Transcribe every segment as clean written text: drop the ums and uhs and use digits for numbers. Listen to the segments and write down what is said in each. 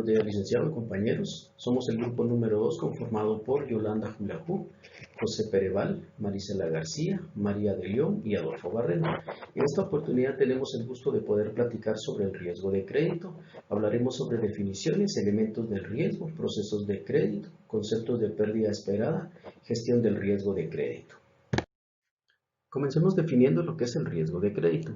Buenos días, licenciado, compañeros. Somos el grupo número 2 conformado por Yolanda Julajú, José Pereval, Marisela García, María de León y Adolfo Barreno. En esta oportunidad tenemos el gusto de poder platicar sobre el riesgo de crédito. Hablaremos sobre definiciones, elementos del riesgo, procesos de crédito, conceptos de pérdida esperada, gestión del riesgo de crédito. Comencemos definiendo lo que es el riesgo de crédito.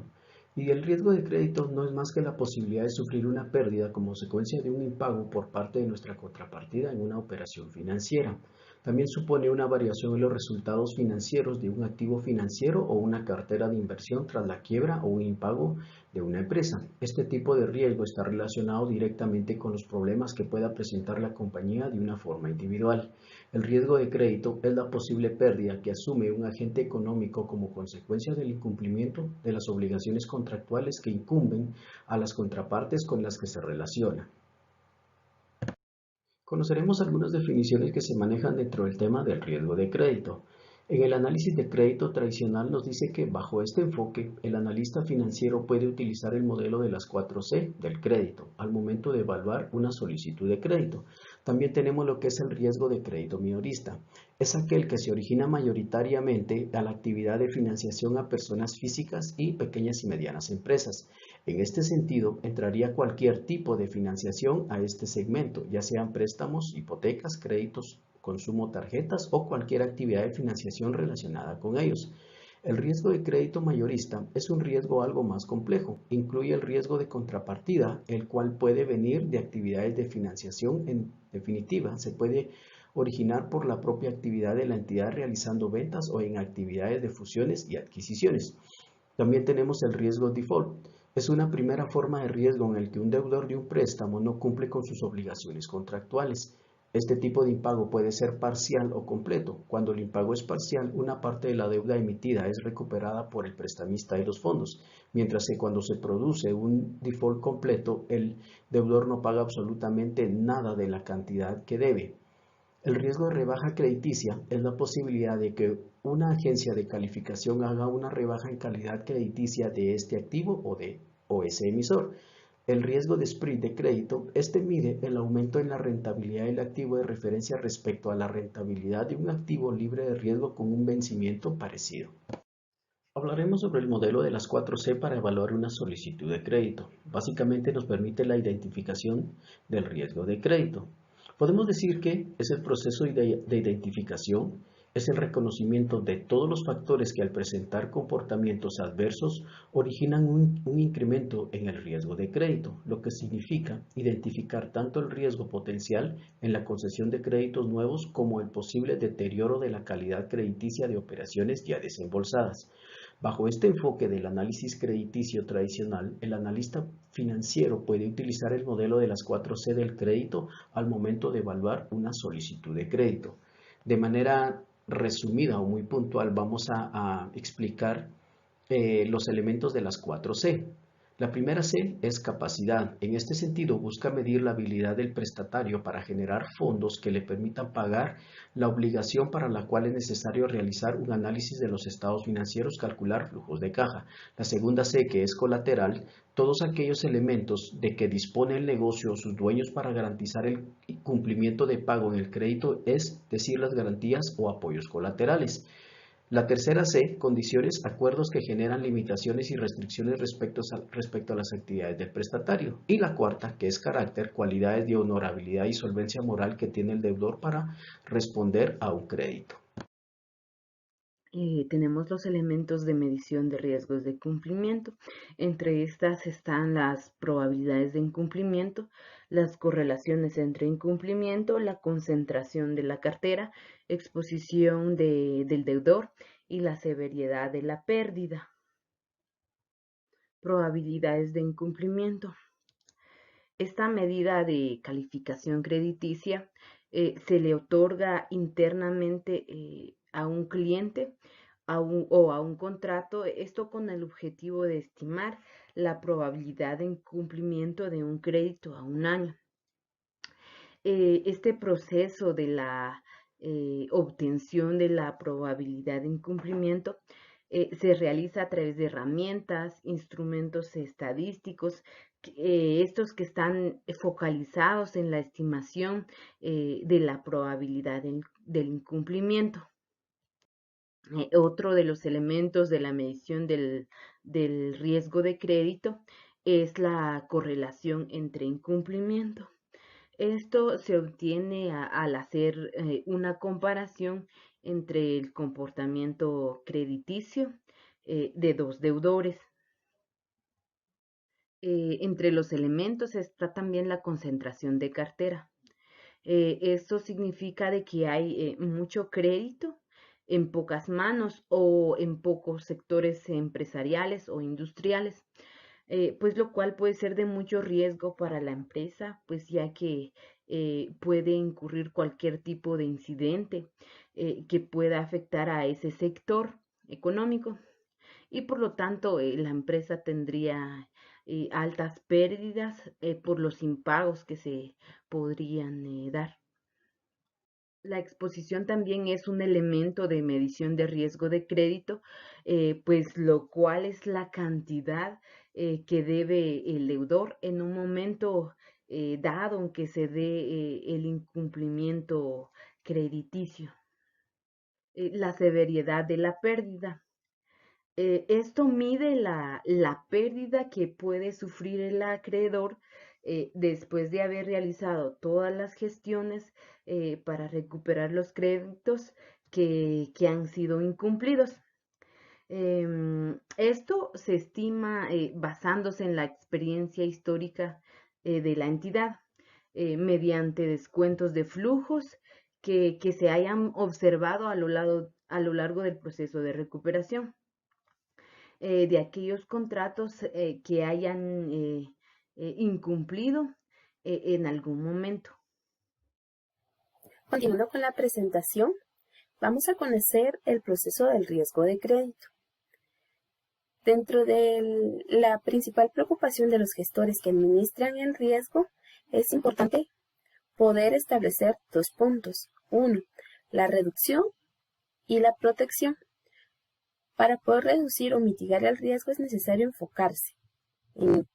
Y el riesgo de crédito no es más que la posibilidad de sufrir una pérdida como consecuencia de un impago por parte de nuestra contrapartida en una operación financiera. También supone una variación en los resultados financieros de un activo financiero o una cartera de inversión tras la quiebra o un impago de una empresa. Este tipo de riesgo está relacionado directamente con los problemas que pueda presentar la compañía de una forma individual. El riesgo de crédito es la posible pérdida que asume un agente económico como consecuencia del incumplimiento de las obligaciones contractuales que incumben a las contrapartes con las que se relaciona. Conoceremos algunas definiciones que se manejan dentro del tema del riesgo de crédito. En el análisis de crédito tradicional nos dice que bajo este enfoque, el analista financiero puede utilizar el modelo de las 4C del crédito al momento de evaluar una solicitud de crédito. También tenemos lo que es el riesgo de crédito minorista. Es aquel que se origina mayoritariamente a la actividad de financiación a personas físicas y pequeñas y medianas empresas. En este sentido, entraría cualquier tipo de financiación a este segmento, ya sean préstamos, hipotecas, créditos, consumo, tarjetas o cualquier actividad de financiación relacionada con ellos. El riesgo de crédito mayorista es un riesgo algo más complejo. Incluye el riesgo de contrapartida, el cual puede venir de actividades de financiación. En definitiva, se puede originar por la propia actividad de la entidad realizando ventas o en actividades de fusiones y adquisiciones. También tenemos el riesgo default. Es una primera forma de riesgo en el que un deudor de un préstamo no cumple con sus obligaciones contractuales. Este tipo de impago puede ser parcial o completo. Cuando el impago es parcial, una parte de la deuda emitida es recuperada por el prestamista de los fondos, mientras que cuando se produce un default completo, el deudor no paga absolutamente nada de la cantidad que debe. El riesgo de rebaja crediticia es la posibilidad de que una agencia de calificación haga una rebaja en calidad crediticia de este activo o ese emisor. El riesgo de spread de crédito, este mide el aumento en la rentabilidad del activo de referencia respecto a la rentabilidad de un activo libre de riesgo con un vencimiento parecido. Hablaremos sobre el modelo de las 4C para evaluar una solicitud de crédito. Básicamente nos permite la identificación del riesgo de crédito. Podemos decir que es el proceso de identificación, es el reconocimiento de todos los factores que al presentar comportamientos adversos originan un incremento en el riesgo de crédito, lo que significa identificar tanto el riesgo potencial en la concesión de créditos nuevos como el posible deterioro de la calidad crediticia de operaciones ya desembolsadas. Bajo este enfoque del análisis crediticio tradicional, el analista financiero puede utilizar el modelo de las 4C del crédito al momento de evaluar una solicitud de crédito. De manera resumida o muy puntual, vamos a explicar los elementos de las 4C. La primera C es capacidad. En este sentido, busca medir la habilidad del prestatario para generar fondos que le permitan pagar la obligación para la cual es necesario realizar un análisis de los estados financieros, calcular flujos de caja. La segunda C, que es colateral, todos aquellos elementos de que dispone el negocio o sus dueños para garantizar el cumplimiento de pago en el crédito, es decir, las garantías o apoyos colaterales. La tercera C, condiciones, acuerdos que generan limitaciones y restricciones respecto a las actividades del prestatario. Y la cuarta, que es carácter, cualidades de honorabilidad y solvencia moral que tiene el deudor para responder a un crédito. Tenemos los elementos de medición de riesgos de cumplimiento. Entre estas están las probabilidades de incumplimiento, las correlaciones entre incumplimiento, la concentración de la cartera, exposición del deudor y la severidad de la pérdida. Probabilidades de incumplimiento. Esta medida de calificación crediticia se le otorga internamente a un cliente o a un contrato, esto con el objetivo de estimar la probabilidad de incumplimiento de un crédito a un año. Este proceso de la obtención de la probabilidad de incumplimiento se realiza a través de herramientas, instrumentos estadísticos estos que están focalizados en la estimación de la probabilidad del incumplimiento. Otro de los elementos de la medición del riesgo de crédito es la correlación entre incumplimiento. Esto se obtiene al hacer una comparación entre el comportamiento crediticio de dos deudores. Entre los elementos está también la concentración de cartera. Esto significa de que hay mucho crédito en pocas manos o en pocos sectores empresariales o industriales, pues lo cual puede ser de mucho riesgo para la empresa, pues ya que puede incurrir cualquier tipo de incidente que pueda afectar a ese sector económico y por lo tanto la empresa tendría altas pérdidas por los impagos que se podrían dar. La exposición también es un elemento de medición de riesgo de crédito, pues lo cual es la cantidad que debe el deudor en un momento dado en que se dé el incumplimiento crediticio. La severidad de la pérdida. Esto mide la pérdida que puede sufrir el acreedor después de haber realizado todas las gestiones para recuperar los créditos que han sido incumplidos. Esto se estima basándose en la experiencia histórica de la entidad, mediante descuentos de flujos que se hayan observado a lo largo del proceso de recuperación. De aquellos contratos que hayan incumplido en algún momento. Continuando con la presentación, vamos a conocer el proceso del riesgo de crédito. Dentro de la principal preocupación de los gestores que administran el riesgo, es importante poder establecer dos puntos. Uno, la reducción y la protección. Para poder reducir o mitigar el riesgo es necesario enfocarse.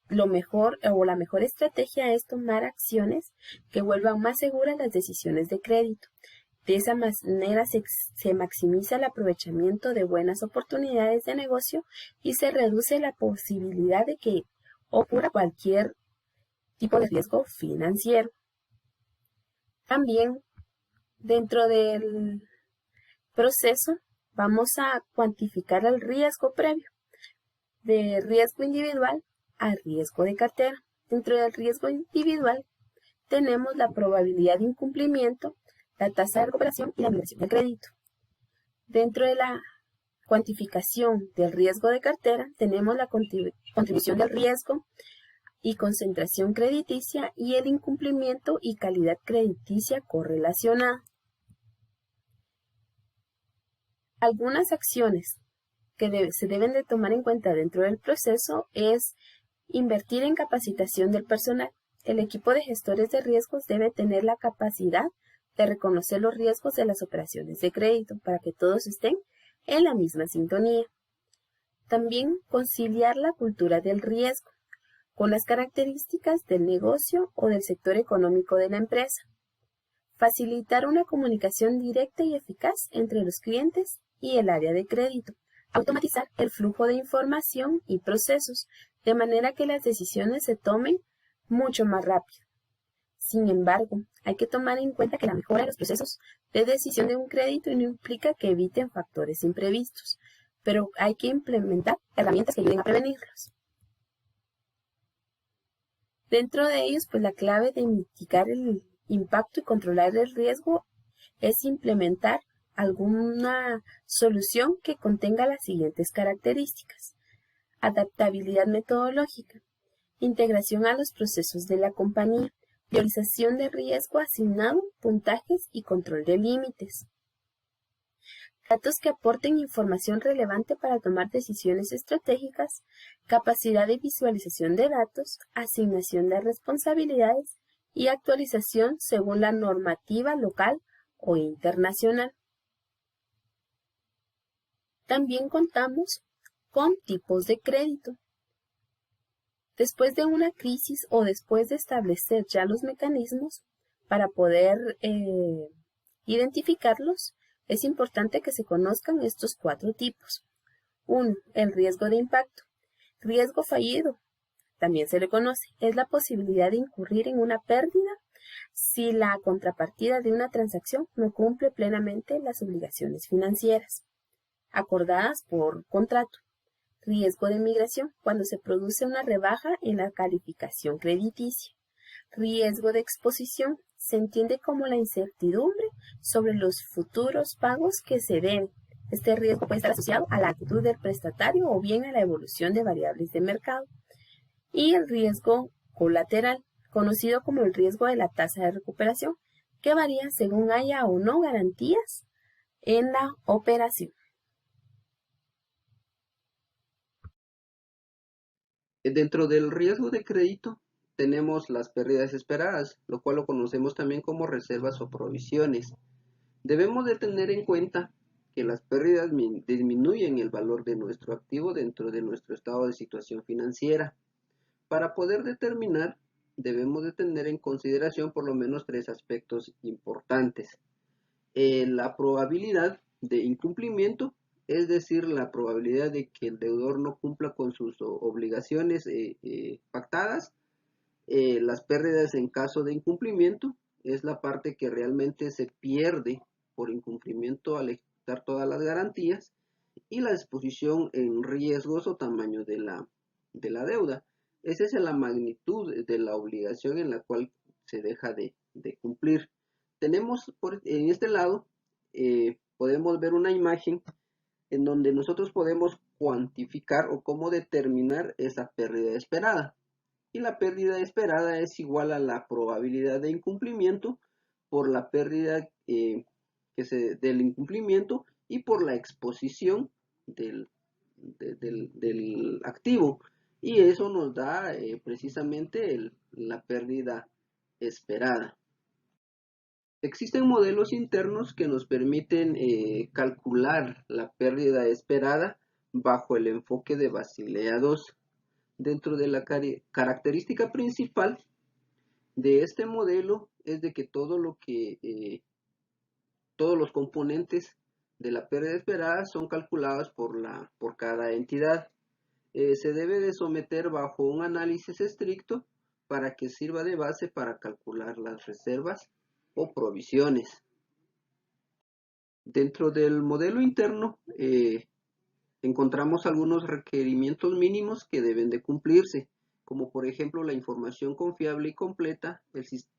Lo mejor o la mejor estrategia es tomar acciones que vuelvan más seguras las decisiones de crédito. De esa manera se maximiza el aprovechamiento de buenas oportunidades de negocio y se reduce la posibilidad de que ocurra cualquier tipo de riesgo financiero. También dentro del proceso vamos a cuantificar el riesgo previo, de riesgo individual a riesgo de cartera. Dentro del riesgo individual tenemos la probabilidad de incumplimiento, la tasa de recuperación y la migración del crédito. Dentro de la cuantificación del riesgo de cartera tenemos la contribución del riesgo y concentración crediticia y el incumplimiento y calidad crediticia correlacionada. Algunas acciones que se deben de tomar en cuenta dentro del proceso es invertir en capacitación del personal. El equipo de gestores de riesgos debe tener la capacidad de reconocer los riesgos de las operaciones de crédito para que todos estén en la misma sintonía. También conciliar la cultura del riesgo con las características del negocio o del sector económico de la empresa. Facilitar una comunicación directa y eficaz entre los clientes y el área de crédito. Automatizar el flujo de información y procesos, de manera que las decisiones se tomen mucho más rápido. Sin embargo, hay que tomar en cuenta que la mejora de los procesos de decisión de un crédito no implica que eviten factores imprevistos, pero hay que implementar herramientas que ayuden a prevenirlos. Dentro de ellos, pues la clave de mitigar el impacto y controlar el riesgo es implementar alguna solución que contenga las siguientes características: adaptabilidad metodológica, integración a los procesos de la compañía, priorización de riesgo asignado, puntajes y control de límites. Datos que aporten información relevante para tomar decisiones estratégicas, capacidad de visualización de datos, asignación de responsabilidades y actualización según la normativa local o internacional. También contamos con tipos de crédito. Después de una crisis o después de establecer ya los mecanismos para poder identificarlos, es importante que se conozcan estos 4 tipos. 1. El riesgo de impacto. Riesgo fallido, también se le conoce, es la posibilidad de incurrir en una pérdida si la contrapartida de una transacción no cumple plenamente las obligaciones financieras acordadas por contrato. Riesgo de migración, cuando se produce una rebaja en la calificación crediticia. Riesgo de exposición, se entiende como la incertidumbre sobre los futuros pagos que se deben. Este riesgo puede estar asociado a la actitud del prestatario o bien a la evolución de variables de mercado. Y el riesgo colateral, conocido como el riesgo de la tasa de recuperación, que varía según haya o no garantías en la operación. Dentro del riesgo de crédito tenemos las pérdidas esperadas, lo cual lo conocemos también como reservas o provisiones. Debemos de tener en cuenta que las pérdidas disminuyen el valor de nuestro activo dentro de nuestro estado de situación financiera. Para poder determinar, debemos de tener en consideración por lo menos 3 aspectos importantes. La probabilidad de incumplimiento, es decir, la probabilidad de que el deudor no cumpla con sus obligaciones pactadas. Las pérdidas en caso de incumplimiento es la parte que realmente se pierde por incumplimiento al ejecutar todas las garantías, y la exposición en riesgos o tamaño de la deuda. Esa es la magnitud de la obligación en la cual se deja de cumplir. Tenemos en este lado, podemos ver una imagen en donde nosotros podemos cuantificar o cómo determinar esa pérdida esperada. Y la pérdida esperada es igual a la probabilidad de incumplimiento por la pérdida del incumplimiento y por la exposición del activo. Y eso nos da precisamente la pérdida esperada. Existen modelos internos que nos permiten calcular la pérdida esperada bajo el enfoque de Basilea II. Dentro de la característica principal de este modelo es de que todos los componentes de la pérdida esperada son calculados por cada entidad. Se debe de someter bajo un análisis estricto para que sirva de base para calcular las reservas o provisiones. Dentro del modelo interno encontramos algunos requerimientos mínimos que deben de cumplirse, como por ejemplo la información confiable y completa,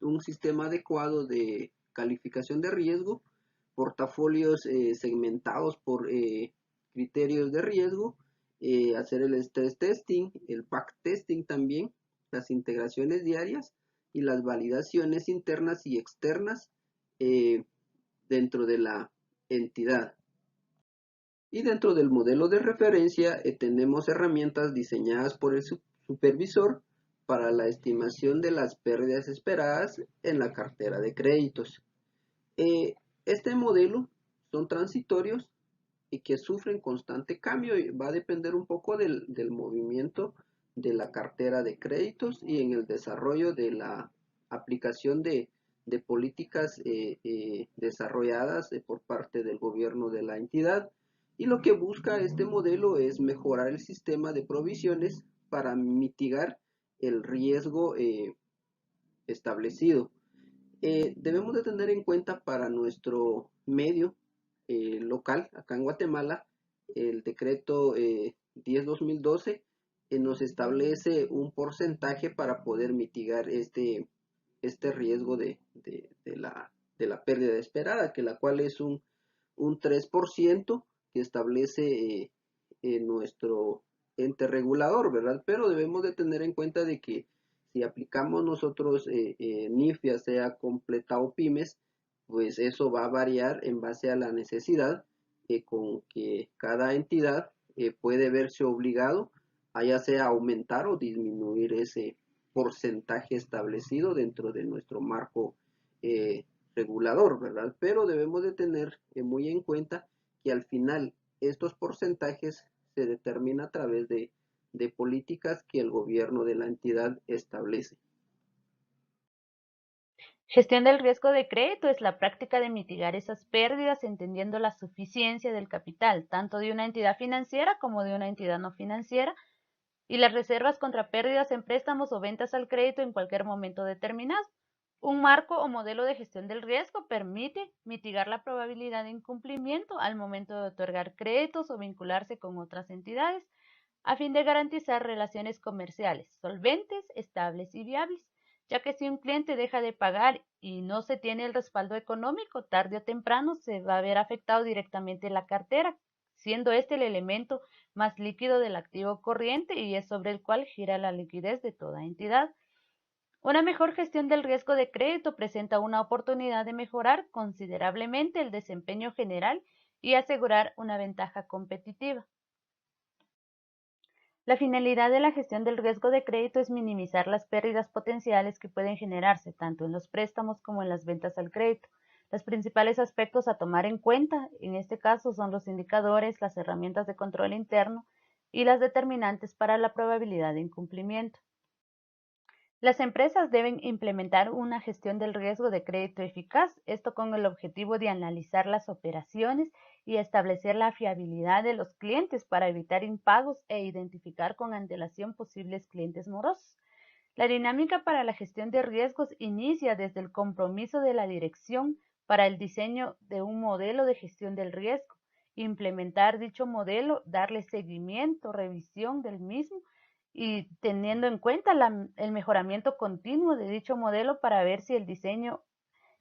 un sistema adecuado de calificación de riesgo, portafolios segmentados por criterios de riesgo, hacer el stress testing, el back testing también, las integraciones diarias y las validaciones internas y externas dentro de la entidad. Y dentro del modelo de referencia tenemos herramientas diseñadas por el supervisor para la estimación de las pérdidas esperadas en la cartera de créditos. Este modelo son transitorios y que sufren constante cambio, y va a depender un poco del movimiento de la cartera de créditos y en el desarrollo de la aplicación de políticas desarrolladas por parte del gobierno de la entidad. Y lo que busca este modelo es mejorar el sistema de provisiones para mitigar el riesgo establecido. Debemos de tener en cuenta para nuestro medio local, acá en Guatemala, el decreto 10-2012 nos establece un porcentaje para poder mitigar este riesgo de la pérdida esperada, que la cual es un 3% que establece nuestro ente regulador, ¿verdad? Pero debemos de tener en cuenta de que si aplicamos nosotros NIFIA, sea completa o pymes, pues eso va a variar en base a la necesidad con que cada entidad puede verse obligado a ya sea aumentar o disminuir ese porcentaje establecido dentro de nuestro marco regulador, ¿verdad? Pero debemos de tener muy en cuenta que al final estos porcentajes se determinan a través de de políticas que el gobierno de la entidad establece. Gestión del riesgo de crédito es la práctica de mitigar esas pérdidas entendiendo la suficiencia del capital, tanto de una entidad financiera como de una entidad no financiera, y las reservas contra pérdidas en préstamos o ventas al crédito en cualquier momento determinado. Un marco o modelo de gestión del riesgo permite mitigar la probabilidad de incumplimiento al momento de otorgar créditos o vincularse con otras entidades, a fin de garantizar relaciones comerciales solventes, estables y viables, ya que si un cliente deja de pagar y no se tiene el respaldo económico, tarde o temprano se va a ver afectado directamente la cartera, siendo este el elemento más líquido del activo corriente y es sobre el cual gira la liquidez de toda entidad. Una mejor gestión del riesgo de crédito presenta una oportunidad de mejorar considerablemente el desempeño general y asegurar una ventaja competitiva. La finalidad de la gestión del riesgo de crédito es minimizar las pérdidas potenciales que pueden generarse tanto en los préstamos como en las ventas al crédito. Los principales aspectos a tomar en cuenta en este caso son los indicadores, las herramientas de control interno y las determinantes para la probabilidad de incumplimiento. Las empresas deben implementar una gestión del riesgo de crédito eficaz, esto con el objetivo de analizar las operaciones y establecer la fiabilidad de los clientes para evitar impagos e identificar con antelación posibles clientes morosos. La dinámica para la gestión de riesgos inicia desde el compromiso de la dirección para el diseño de un modelo de gestión del riesgo, implementar dicho modelo, darle seguimiento, revisión del mismo y teniendo en cuenta el mejoramiento continuo de dicho modelo para ver si el diseño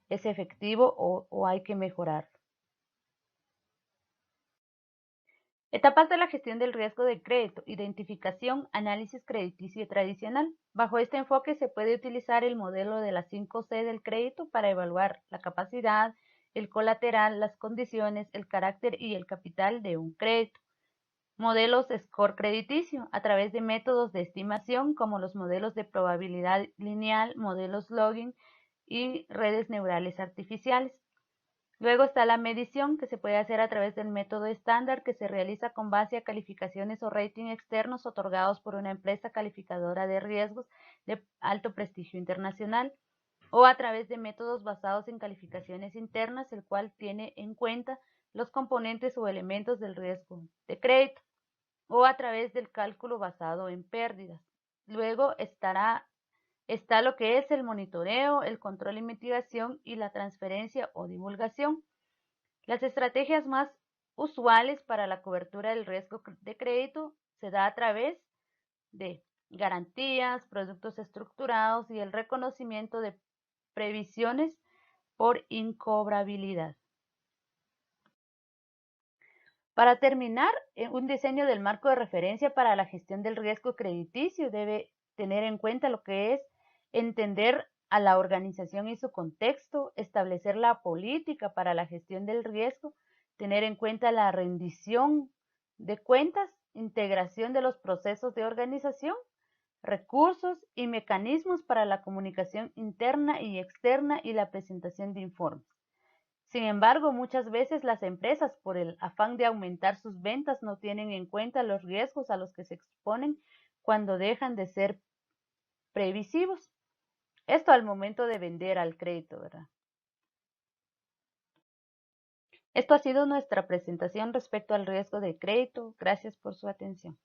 es efectivo o hay que mejorarlo. Etapas de la gestión del riesgo de crédito: identificación, análisis crediticio tradicional. Bajo este enfoque se puede utilizar el modelo de las 5C del crédito para evaluar la capacidad, el colateral, las condiciones, el carácter y el capital de un crédito. Modelos score crediticio a través de métodos de estimación como los modelos de probabilidad lineal, modelos logging y redes neurales artificiales. Luego está la medición, que se puede hacer a través del método estándar, que se realiza con base a calificaciones o rating externos otorgados por una empresa calificadora de riesgos de alto prestigio internacional, o a través de métodos basados en calificaciones internas, el cual tiene en cuenta los componentes o elementos del riesgo de crédito, o a través del cálculo basado en pérdidas. Luego está lo que es el monitoreo, el control y mitigación y la transferencia o divulgación. Las estrategias más usuales para la cobertura del riesgo de crédito se da a través de garantías, productos estructurados y el reconocimiento de previsiones por incobrabilidad. Para terminar, un diseño del marco de referencia para la gestión del riesgo crediticio debe tener en cuenta lo que es entender a la organización y su contexto, establecer la política para la gestión del riesgo, tener en cuenta la rendición de cuentas, integración de los procesos de organización, recursos y mecanismos para la comunicación interna y externa y la presentación de informes. Sin embargo, muchas veces las empresas, por el afán de aumentar sus ventas, no tienen en cuenta los riesgos a los que se exponen cuando dejan de ser previsivos. Esto al momento de vender al crédito, ¿verdad? Esto ha sido nuestra presentación respecto al riesgo de crédito. Gracias por su atención.